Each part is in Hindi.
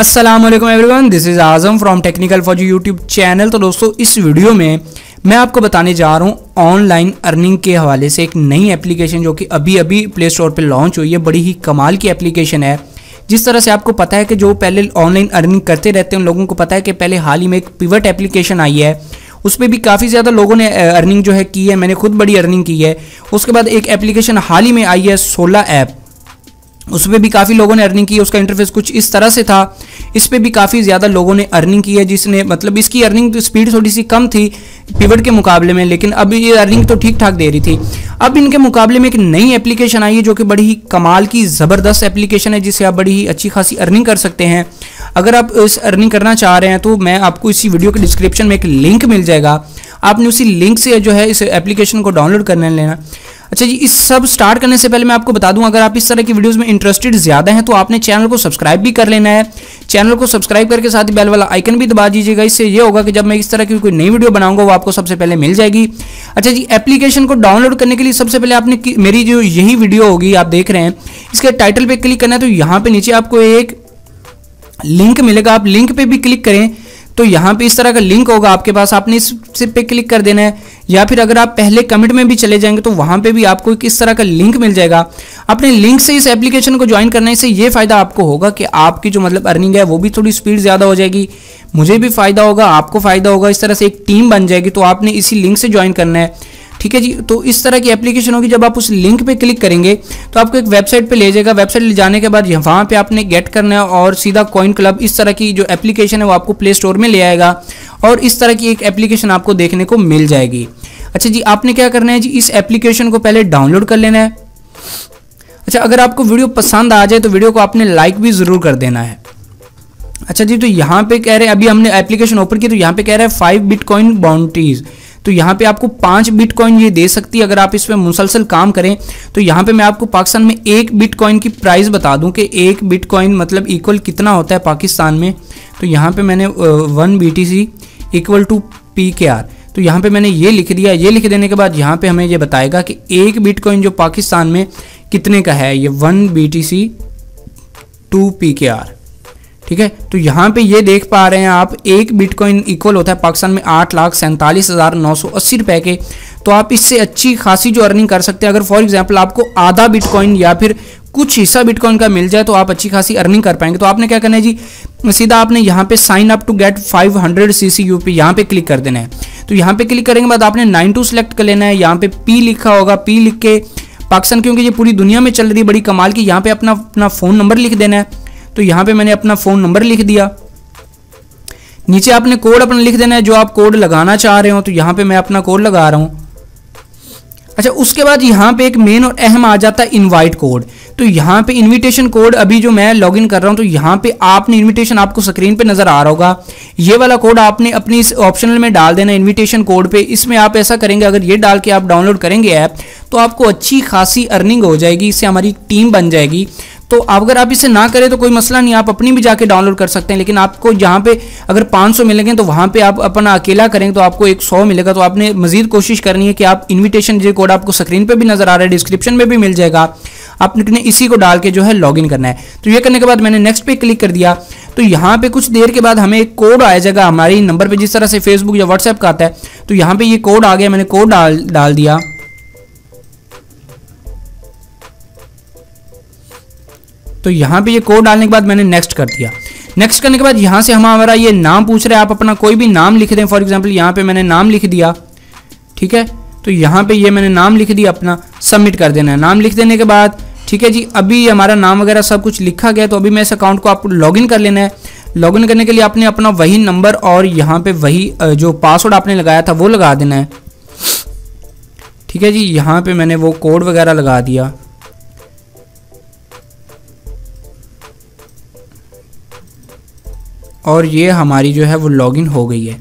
अस्सलाम वालेकुम everyone, this is Azam from technical for YouTube channel. तो दोस्तों, इस वीडियो में मैं आपको बताने जा रहा हूँ ऑनलाइन अर्निंग के हवाले से एक नई एप्लीकेशन जो कि अभी अभी प्ले स्टोर पे लॉन्च हुई है। बड़ी ही कमाल की एप्लीकेशन है। जिस तरह से आपको पता है कि जो पहले ऑनलाइन अर्निंग करते रहते हैं उन लोगों को पता है कि पहले हाल ही में एक पिवट एप्लीकेशन आई है, उस पर भी काफ़ी ज़्यादा लोगों ने अर्निंग जो है की है। मैंने खुद बड़ी अर्निंग की है। उसके बाद एक एप्लीकेशन हाल ही में आई है सोला ऐप, उस पर भी काफ़ी लोगों ने अर्निंग की है। उसका इंटरफेस कुछ इस तरह से था। इस पर भी काफ़ी ज़्यादा लोगों ने अर्निंग की है, जिसने मतलब इसकी अर्निंग स्पीड थोड़ी सी कम थी पिवट के मुकाबले में, लेकिन अब ये अर्निंग तो ठीक ठाक दे रही थी। अब इनके मुकाबले में एक नई एप्लीकेशन आई है जो कि बड़ी ही कमाल की ज़बरदस्त एप्लीकेशन है, जिससे आप बड़ी ही अच्छी खासी अर्निंग कर सकते हैं। अगर आप इस अर्निंग करना चाह रहे हैं तो मैं आपको इसी वीडियो के डिस्क्रिप्शन में एक लिंक मिल जाएगा। आपने उसी लिंक से जो है इस एप्लीकेशन को डाउनलोड करने लेना। अच्छा जी, इस सब स्टार्ट करने से पहले मैं आपको बता दूं, अगर आप इस तरह की वीडियोस में इंटरेस्टेड ज़्यादा हैं तो आपने चैनल को सब्सक्राइब भी कर लेना है। चैनल को सब्सक्राइब करके साथ ही बेल वाला आइकन भी दबा दीजिएगा। इससे ये होगा कि जब मैं इस तरह की कोई नई वीडियो बनाऊंगा वो आपको सबसे पहले मिल जाएगी। अच्छा जी, एप्लीकेशन को डाउनलोड करने के लिए सबसे पहले आपने मेरी जो यही वीडियो होगी आप देख रहे हैं, इसके टाइटल पर क्लिक करना है। तो यहाँ पर नीचे आपको एक लिंक मिलेगा, आप लिंक पर भी क्लिक करें तो यहाँ पे इस तरह का लिंक होगा आपके पास, आपने इस पे क्लिक कर देना है। या फिर अगर आप पहले कमेंट में भी चले जाएंगे तो वहाँ पे भी आपको इस तरह का लिंक मिल जाएगा। अपने लिंक से इस एप्लीकेशन को ज्वाइन करने से ये फ़ायदा आपको होगा कि आपकी जो मतलब अर्निंग है वो भी थोड़ी स्पीड ज़्यादा हो जाएगी, मुझे भी फ़ायदा होगा, आपको फ़ायदा होगा। इस तरह से एक टीम बन जाएगी। तो आपने इसी लिंक से ज्वाइन करना है, ठीक है जी। तो इस तरह की एप्लीकेशन होगी। जब आप उस लिंक पे क्लिक करेंगे तो आपको एक वेबसाइट पे ले जाएगा। वेबसाइट ले जाने के बाद वहाँ पे आपने गेट करना है और सीधा कॉइन क्लब इस तरह की जो एप्लीकेशन है वो आपको प्ले स्टोर में ले आएगा और इस तरह की एक एप्लीकेशन आपको देखने को मिल जाएगी। अच्छा जी, आपने क्या करना है जी, इस एप्लीकेशन को पहले डाउनलोड कर लेना है। अच्छा, अगर आपको वीडियो पसंद आ जाए तो वीडियो को आपने लाइक भी ज़रूर कर देना है। अच्छा जी, तो यहाँ पे कह रहे हैं, अभी हमने एप्लीकेशन ओपन की तो यहाँ पे कह रहा है 5 बिटकॉइन बाउंटीज। तो यहाँ पे आपको 5 बिटकॉइन ये दे सकती है अगर आप इस पर मुसलसल काम करें। तो यहाँ पे मैं आपको पाकिस्तान में 1 बिटकॉइन की प्राइस बता दूं कि 1 बिटकॉइन मतलब इक्वल कितना होता है पाकिस्तान में। तो यहाँ पे मैंने 1 BTC इक्वल टू PKR, तो यहाँ पे मैंने ये लिख दिया। ये लिख देने के बाद यहाँ पे हमें ये बताएगा कि 1 बिटकॉइन जो पाकिस्तान में कितने का है, ये 1 BTC 2 PKR, ठीक है। तो यहाँ पे ये देख पा रहे हैं आप, 1 बिटकॉइन इक्वल होता है पाकिस्तान में 8,47,980 रुपए के। तो आप इससे अच्छी खासी जो अर्निंग कर सकते हैं। अगर फॉर एग्जांपल आपको आधा बिटकॉइन या फिर कुछ हिस्सा बिटकॉइन का मिल जाए तो आप अच्छी खासी अर्निंग कर पाएंगे। तो आपने क्या करना है जी, सीधा आपने यहाँ पे sign up to get 500 CCUP यहाँ पे क्लिक कर देना है। तो यहाँ पे क्लिक करने के बाद आपने 92 सेलेक्ट कर लेना है। यहाँ पे P लिखा होगा, P लिख के पाकिस्तान, क्योंकि ये पूरी दुनिया में चल रही है बड़ी कमाल की, यहाँ पे अपना फ़ोन नंबर लिख देना है। तो यहाँ पे मैंने अपना फ़ोन नंबर लिख दिया। नीचे आपने कोड अपना लिख देना है जो आप कोड लगाना चाह रहे हो। तो यहाँ पे मैं अपना कोड लगा रहा हूँ। अच्छा, उसके बाद यहाँ पे एक मेन और अहम आ जाता है इनवाइट कोड। तो यहाँ पे इनविटेशन कोड अभी जो मैं लॉगिन कर रहा हूँ तो यहाँ पे आपने इनविटेशन आपको स्क्रीन पे नजर आ रहा होगा, ये वाला कोड आपने अपनी इस ऑप्शनल में डाल देना इनविटेशन कोड पे। इसमें आप ऐसा करेंगे, अगर ये डाल के आप डाउनलोड करेंगे ऐप तो आपको अच्छी खासी अर्निंग हो जाएगी, इससे हमारी टीम बन जाएगी। तो अगर आप इसे ना करें तो कोई मसला नहीं, आप अपनी भी जाके डाउनलोड कर सकते हैं। लेकिन आपको जहाँ पे अगर 500 मिलेंगे तो वहाँ पे आप अपना अकेला करेंगे तो आपको 100 मिलेगा। तो आपने मजीद कोशिश करनी है कि आप इनविटेशन जो कोड आपको स्क्रीन पे भी नजर आ रहा है, डिस्क्रिप्शन में भी मिल जाएगा, आपने इसी को डाल के जो है लॉगिन करना है। तो ये करने के बाद मैंने नेक्स्ट पे क्लिक कर दिया। तो यहाँ पे कुछ देर के बाद हमें एक कोड आ जाएगा हमारे नंबर पे, जिस तरह से फेसबुक या व्हाट्सएप का आता है। तो यहाँ पे ये कोड आ गया, मैंने कोड डाल दिया। तो यहाँ पे ये कोड डालने के बाद मैंने नेक्स्ट कर दिया। नेक्स्ट करने के बाद यहाँ से हमारा ये नाम पूछ रहा है, आप अपना कोई भी नाम लिख दें। फॉर एग्जांपल यहाँ पे मैंने नाम लिख दिया, ठीक है। तो यहाँ पे ये मैंने नाम लिख दिया, अपना सबमिट कर देना है। नाम लिख देने के बाद ठीक है जी, अभी हमारा नाम वगैरह सब कुछ लिखा गया। तो अभी मैं इस अकाउंट को आपको लॉगिन कर लेना है। लॉगिन करने के लिए आपने अपना वही नंबर और यहाँ पे वही जो पासवर्ड आपने लगाया था वो लगा देना है, ठीक है जी। यहाँ पे मैंने वो कोड वगैरह लगा दिया। और ये हमारी जो है वो लॉगिन हो गई है।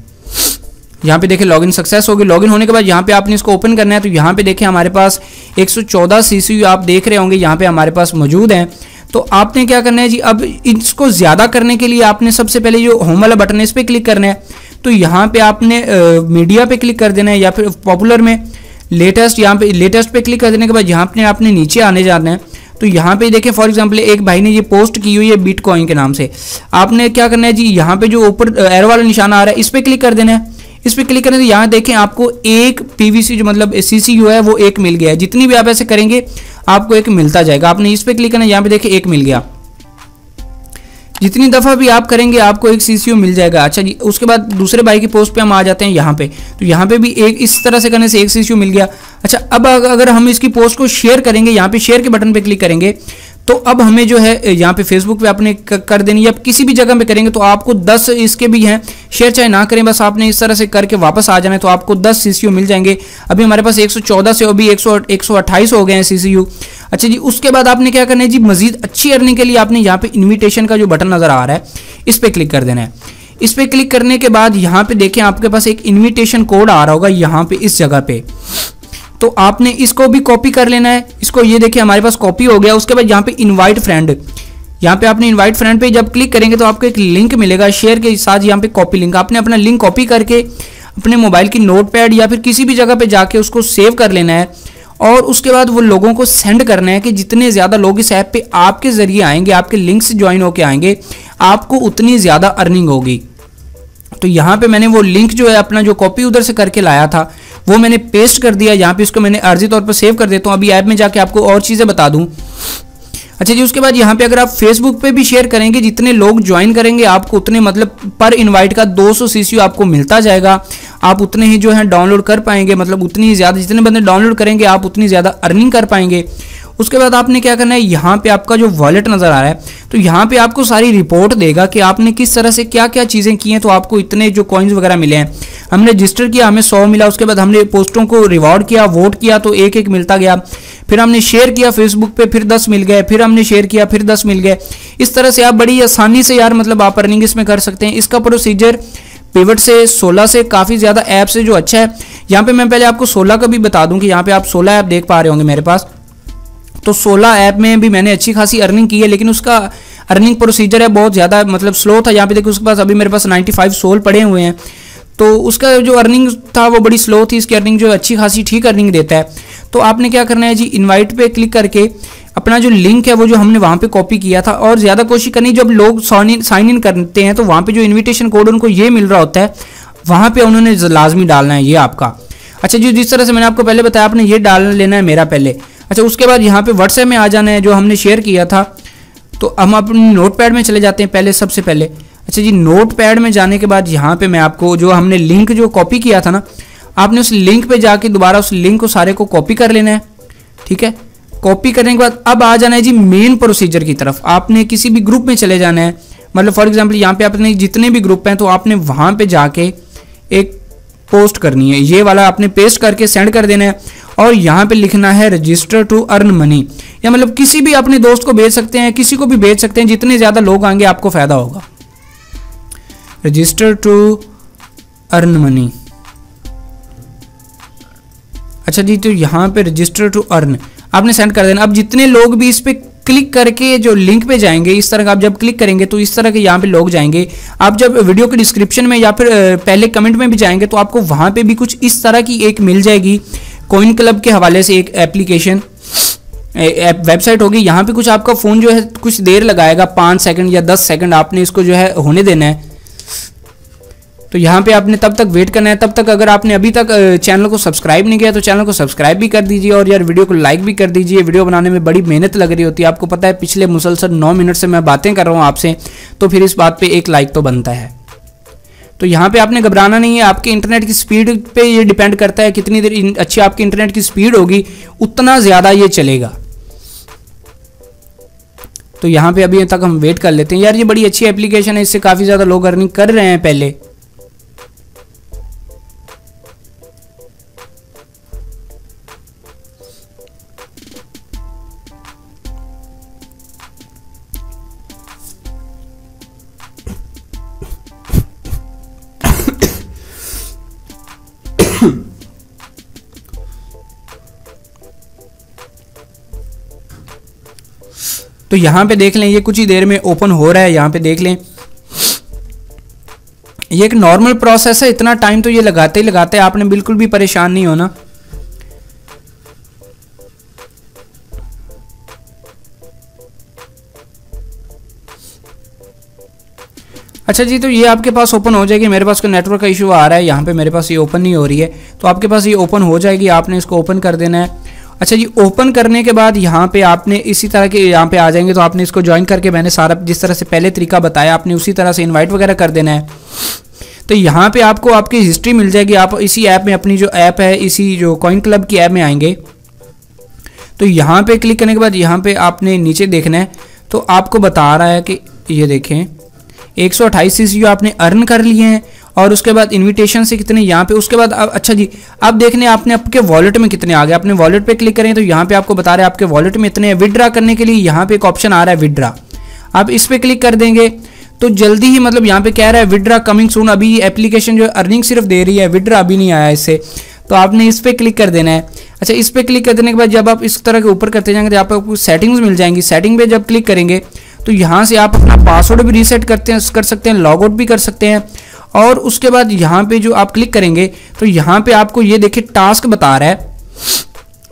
यहाँ पे देखिए लॉगिन सक्सेस हो गई। लॉगिन होने के बाद यहाँ पे आपने इसको ओपन करना है। तो यहाँ पे देखिए हमारे पास 114 CCU आप देख रहे होंगे यहाँ पे हमारे पास मौजूद हैं। तो आपने क्या करना है जी, अब इसको ज़्यादा करने के लिए आपने सबसे पहले जो होम वाला बटन है इस पर क्लिक करना है। तो यहाँ पे आपने मीडिया पे क्लिक कर देना है या फिर पॉपुलर में लेटेस्ट, यहाँ पे लेटेस्ट पे क्लिक कर देने के बाद यहाँ पे आपने नीचे आने जाना है। तो यहाँ पे देखें फॉर एग्जांपल एक भाई ने ये पोस्ट की हुई है बिटकॉइन के नाम से। आपने क्या करना है जी, यहाँ पे जो ऊपर एरो वाला निशान आ रहा है इस पर क्लिक कर देना है। इस पर क्लिक करने से यहाँ देखें आपको एक पीवीसी जो मतलब सीसीयू है वो एक मिल गया है। जितनी भी आप ऐसे करेंगे आपको एक मिलता जाएगा। आपने इस पर क्लिक करना है, यहाँ पे देखें एक मिल गया। जितनी दफ़ा भी आप करेंगे आपको एक सीसीयू मिल जाएगा। अच्छा जी, उसके बाद दूसरे भाई की पोस्ट पे हम आ जाते हैं यहाँ पे। तो यहाँ पे भी एक इस तरह से करने से एक सीसीयू मिल गया। अच्छा, अब अगर हम इसकी पोस्ट को शेयर करेंगे, यहाँ पे शेयर के बटन पे क्लिक करेंगे तो अब हमें जो है यहाँ पे फेसबुक पे आपने कर देनी, या किसी भी जगह पे करेंगे तो आपको 10 इसके भी हैं। शेयर चाहे ना करें, बस आपने इस तरह से करके वापस आ जाना है तो आपको 10 सीसीयू मिल जाएंगे। अभी हमारे पास 114 से अभी 128 हो गए हैं सीसीयू। अच्छा जी, उसके बाद आपने क्या करना है जी, मजीद अच्छी अर्निंग के लिए आपने यहाँ पे इन्विटेशन का जो बटन नजर आ रहा है इस पर क्लिक कर देना है। इस पर क्लिक करने के बाद यहाँ पे देखें आपके पास एक इन्विटेशन कोड आ रहा होगा यहाँ पे इस जगह पे, तो आपने इसको भी कॉपी कर लेना है। इसको ये देखिए हमारे पास कॉपी हो गया। उसके बाद यहाँ पे इनवाइट फ्रेंड, यहाँ पे आपने इनवाइट फ्रेंड पे जब क्लिक करेंगे तो आपको एक लिंक मिलेगा शेयर के साथ। यहाँ पे कॉपी लिंक, आपने अपना लिंक कॉपी करके अपने मोबाइल की नोटपैड या फिर किसी भी जगह पे जाके उसको सेव कर लेना है और उसके बाद वो लोगों को सेंड करना है कि जितने ज़्यादा लोग इस ऐप पे आपके ज़रिए आएंगे, आपके लिंक से ज्वाइन होकर आएंगे, आपको उतनी ज़्यादा अर्निंग होगी। तो यहाँ पे मैंने वो लिंक जो है अपना जो कॉपी उधर से करके लाया था वो मैंने पेस्ट कर दिया। यहाँ पे इसको मैंने अर्जी तौर पर सेव कर देता हूँ। अभी ऐप में जाके आपको और चीज़ें बता दूँ। अच्छा जी, उसके बाद यहाँ पे अगर आप फेसबुक पे भी शेयर करेंगे, जितने लोग ज्वाइन करेंगे आपको उतने मतलब पर इनवाइट का 200 सीसीयू आपको मिलता जाएगा। आप उतने ही जो है डाउनलोड कर पाएंगे, मतलब उतनी ही ज़्यादा जितने बंदे डाउनलोड करेंगे आप उतनी ज़्यादा अर्निंग कर पाएंगे। उसके बाद आपने क्या करना है, यहाँ पे आपका जो वॉलेट नज़र आ रहा है तो यहाँ पे आपको सारी रिपोर्ट देगा कि आपने किस तरह से क्या क्या चीज़ें की हैं, तो आपको इतने जो कॉइन्स वगैरह मिले हैं। हमने रजिस्टर किया, हमें 100 मिला। उसके बाद हमने पोस्टों को रिवॉर्ड किया, वोट किया तो एक एक मिलता गया। फिर हमने शेयर किया फेसबुक पे, फिर 10 मिल गए। फिर हमने शेयर किया, फिर 10 मिल गए। इस तरह से आप बड़ी आसानी से यार मतलब आप अर्निंग इसमें कर सकते हैं। इसका प्रोसीजर पिवट से 16 से काफ़ी ज़्यादा ऐप से जो अच्छा है। यहाँ पे मैं पहले आपको 16 का भी बता दूं कि यहाँ पे आप 16 ऐप देख पा रहे होंगे मेरे पास। तो 16 ऐप में भी मैंने अच्छी खासी अर्निंग की है, लेकिन उसका अर्निंग प्रोसीजर है बहुत ज़्यादा मतलब स्लो था। यहाँ पे देखो उसके पास अभी मेरे पास 95 सोल पड़े हुए हैं, तो उसका जो अर्निंग था वो बड़ी स्लो थी। इसकी अर्निंग जो अच्छी खासी ठीक अर्निंग देता है। तो आपने क्या करना है जी, इनवाइट पे क्लिक करके अपना जो लिंक है वो जो हमने वहाँ पे कॉपी किया था, और ज़्यादा कोशिश करनी जब लोग साइन इन करते हैं तो वहाँ पे जो इन्विटेशन कोड उनको ये मिल रहा होता है वहाँ पे उन्होंने लाजमी डालना है ये आपका। अच्छा जी, जिस तरह से मैंने आपको पहले बताया आपने ये डाल लेना है मेरा पहले। अच्छा, उसके बाद यहाँ पे व्हाट्सएप में आ जाना है जो हमने शेयर किया था। तो हम अपने नोटपैड में चले जाते हैं पहले सबसे पहले। अच्छा जी, नोटपैड में जाने के बाद यहाँ पे मैं आपको जो हमने लिंक जो कॉपी किया था ना, आपने उस लिंक पे जाके दोबारा उस लिंक को सारे को कॉपी कर लेना है। ठीक है, कॉपी करने के बाद अब आ जाना है जी मेन प्रोसीजर की तरफ। आपने किसी भी ग्रुप में चले जाना है, मतलब फॉर एग्जाम्पल यहाँ पे आपने जितने भी ग्रुप हैं तो आपने वहाँ पे जाके एक पोस्ट करनी है, ये वाला आपने पेस्ट करके सेंड कर देना है और यहाँ पे लिखना है रजिस्टर टू अर्न मनी, या मतलब किसी भी अपने दोस्त को भेज सकते हैं, किसी को भी भेज सकते हैं, जितने ज़्यादा लोग आएंगे आपको फ़ायदा होगा। Register to earn money. अच्छा जी, तो यहाँ पे रजिस्टर टू अर्न आपने सेंड कर देना। अब जितने लोग भी इस पे क्लिक करके जो लिंक पे जाएंगे, इस तरह का आप जब क्लिक करेंगे तो इस तरह के यहाँ पे लोग जाएंगे। आप जब वीडियो के डिस्क्रिप्शन में या फिर पहले कमेंट में भी जाएंगे तो आपको वहाँ पे भी कुछ इस तरह की एक मिल जाएगी, कॉइन क्लब के हवाले से एक एप्लीकेशन वेबसाइट होगी। यहाँ पे कुछ आपका फ़ोन जो है कुछ देर लगाएगा, 5 सेकंड या 10 सेकंड आपने इसको जो है होने देना है। तो यहाँ पे आपने तब तक वेट करना है। तब तक अगर आपने अभी तक चैनल को सब्सक्राइब नहीं किया तो चैनल को सब्सक्राइब भी कर दीजिए और यार वीडियो को लाइक भी कर दीजिए। वीडियो बनाने में बड़ी मेहनत लग रही होती है, आपको पता है पिछले मुसलसल 9 मिनट से मैं बातें कर रहा हूँ आपसे, तो फिर इस बात पर एक लाइक तो बनता है। तो यहाँ पे आपने घबराना नहीं है, आपके इंटरनेट की स्पीड पे ये डिपेंड करता है, कितनी देर अच्छी आपकी इंटरनेट की स्पीड होगी उतना ज़्यादा ये चलेगा। तो यहाँ पे अभी तक हम वेट कर लेते हैं। यार ये बड़ी अच्छी एप्लीकेशन है, इससे काफ़ी ज़्यादा लोग अर्निंग कर रहे हैं पहले। तो यहाँ पे देख लें, ये कुछ ही देर में ओपन हो रहा है। यहाँ पे देख लें, ये एक नॉर्मल प्रोसेस है, इतना टाइम तो ये लगाते ही लगाते हैं, आपने बिल्कुल भी परेशान नहीं होना। अच्छा जी, तो ये आपके पास ओपन हो जाएगी। मेरे पास कोई नेटवर्क का इशू आ रहा है, यहाँ पे मेरे पास ये ओपन नहीं हो रही है, तो आपके पास ये ओपन हो जाएगी। आपने इसको ओपन कर देना है। अच्छा जी, ओपन करने के बाद यहाँ पे आपने इसी तरह के यहाँ पे आ जाएंगे, तो आपने इसको ज्वाइन करके मैंने सारा जिस तरह से पहले तरीका बताया आपने उसी तरह से इन्वाइट वगैरह कर देना है। तो यहाँ पे आपको आपकी हिस्ट्री मिल जाएगी। आप इसी ऐप में, अपनी जो ऐप है, इसी जो कॉइन क्लब की ऐप में आएंगे, तो यहाँ पे क्लिक करने के बाद यहाँ पे आपने नीचे देखना है, तो आपको बता रहा है कि ये देखें 128 CCU आपने अर्न कर लिए हैं, और उसके बाद इनविटेशन से कितने यहाँ पे, उसके बाद अच्छा जी अब देखने आपने आपके वॉलेट में कितने आ गए। अपने वॉलेट पे क्लिक करें तो यहाँ पे आपको बता रहे हैं आपके वॉलेट में इतने। विड्रा करने के लिए यहाँ पे एक ऑप्शन आ रहा है विड्रा, आप इस पे क्लिक कर देंगे तो जल्दी ही मतलब यहाँ पे कह रहा है विड्रा कमिंग सून। अभी एप्लीकेशन जो अर्निंग सिर्फ दे रही है, विड्रा अभी नहीं आया इससे, तो आपने इस पे क्लिक कर देना है। अच्छा, इस पे क्लिक कर देने के बाद जब आप इस तरह के ऊपर करते जाएंगे तो आपको सेटिंग्स मिल जाएंगी। सेटिंग पे जब क्लिक करेंगे तो यहाँ से आप अपना पासवर्ड भी रीसेट कर सकते हैं, लॉग आउट भी कर सकते हैं। और उसके बाद यहाँ पे जो आप क्लिक करेंगे तो यहाँ पे आपको ये देखिए टास्क बता रहा है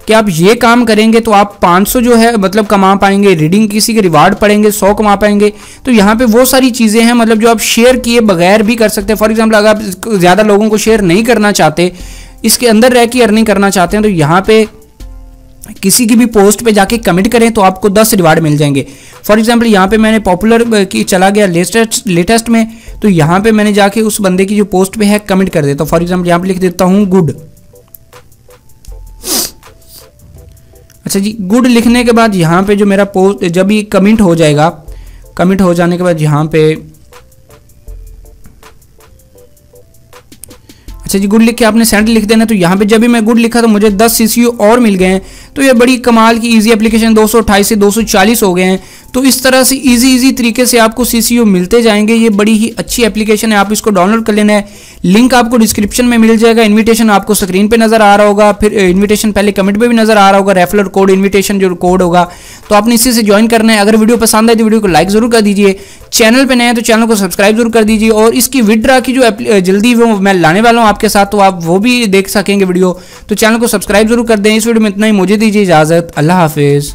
कि आप ये काम करेंगे तो आप 500 जो है मतलब कमा पाएंगे, रीडिंग किसी के रिवार्ड पढ़ेंगे 100 कमा पाएंगे। तो यहाँ पे वो सारी चीज़ें हैं मतलब जो आप शेयर किए बगैर भी कर सकते हैं। फॉर एग्जांपल अगर आप ज़्यादा लोगों को शेयर नहीं करना चाहते, इसके अंदर रह के अर्निंग करना चाहते हैं, तो यहाँ पे किसी की भी पोस्ट पे जाके कमेंट करें तो आपको 10 रिवार्ड मिल जाएंगे। फॉर एग्जांपल यहाँ पे मैंने पॉपुलर की चला गया लेटेस्ट में, तो यहाँ पे मैंने जाके उस बंदे की जो पोस्ट पे है कमेंट कर देता हूँ। फॉर एग्जांपल यहाँ पे लिख देता हूँ गुड। अच्छा जी, गुड लिखने के बाद यहाँ पे जो मेरा पोस्ट जब ये कमेंट हो जाएगा, कमेंट हो जाने के बाद यहाँ पे अच्छा जी गुड लिख के आपने सेंड लिख देना। तो यहाँ पे जब भी मैं गुड लिखा तो मुझे 10 CCU और मिल गए हैं। तो ये बड़ी कमाल की इजी एप्लीकेशन 228 से 240 हो गए हैं। तो इस तरह से इजी तरीके से आपको CCU मिलते जाएंगे। ये बड़ी ही अच्छी एप्लीकेशन है, आप इसको डाउनलोड कर लेना है। लिंक आपको डिस्क्रिप्शन में मिल जाएगा। इन्विटेशन आपको स्क्रीन पे नजर आ रहा होगा, फिर इन्विटेशन पहले कमेंट पे भी नजर आ रहा होगा, रेफरल कोड इन्विटेशन जो कोड होगा, तो आपने इसी से ज्वाइन करना है। अगर वीडियो पसंद आए तो वीडियो को लाइक जरूर कर दीजिए, चैनल पे नए हैं तो चैनल को सब्सक्राइब जरूर कर दीजिए। और इसकी विड्रा की जो जल्दी वो मैं लाने वाला हूँ आपके साथ, तो आप वो भी देख सकेंगे वीडियो। तो चैनल को सब्सक्राइब जरूर कर दें। इस वीडियो में इतना ही, मुझे दीजिए इजाजत, अल्लाह हाफिज।